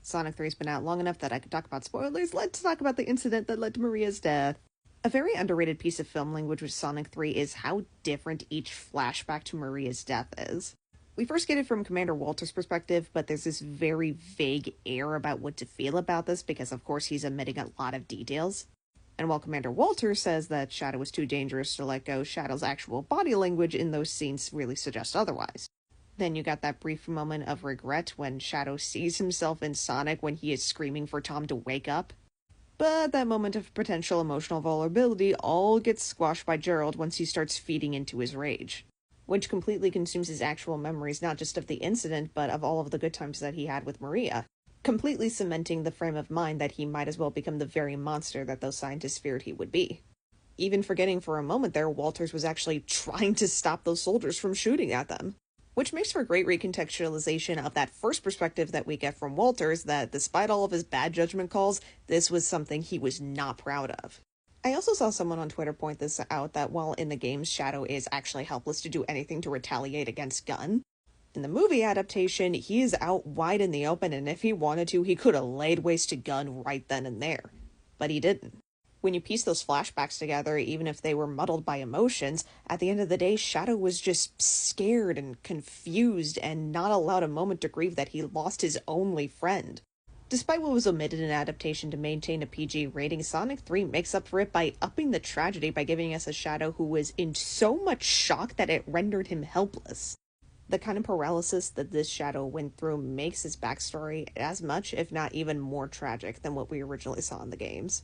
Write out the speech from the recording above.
Sonic 3's been out long enough that I could talk about spoilers. Let's talk about the incident that led to Maria's death. A very underrated piece of film language with Sonic 3 is how different each flashback to Maria's death is. We first get it from Commander Walter's perspective, but there's this very vague air about what to feel about this because, of course, he's omitting a lot of details. And while Commander Walter says that Shadow was too dangerous to let go, Shadow's actual body language in those scenes really suggests otherwise. Then you got that brief moment of regret when Shadow sees himself in Sonic when he is screaming for Tom to wake up. But that moment of potential emotional vulnerability all gets squashed by Gerald once he starts feeding into his rage, which completely consumes his actual memories not just of the incident, but of all of the good times that he had with Maria, completely cementing the frame of mind that he might as well become the very monster that those scientists feared he would be. Even forgetting for a moment there, Walters was actually trying to stop those soldiers from shooting at them. Which makes for great recontextualization of that first perspective that we get from Walters, that despite all of his bad judgment calls, this was something he was not proud of. I also saw someone on Twitter point this out, that while in the games Shadow is actually helpless to do anything to retaliate against Gunn, in the movie adaptation, he is out wide in the open, and if he wanted to, he could have laid waste to Gunn right then and there. But he didn't. When you piece those flashbacks together, even if they were muddled by emotions, at the end of the day, Shadow was just scared and confused and not allowed a moment to grieve that he lost his only friend. Despite what was omitted in adaptation to maintain a PG rating, Sonic 3 makes up for it by upping the tragedy by giving us a Shadow who was in so much shock that it rendered him helpless. The kind of paralysis that this Shadow went through makes his backstory as much, if not even more tragic than what we originally saw in the games.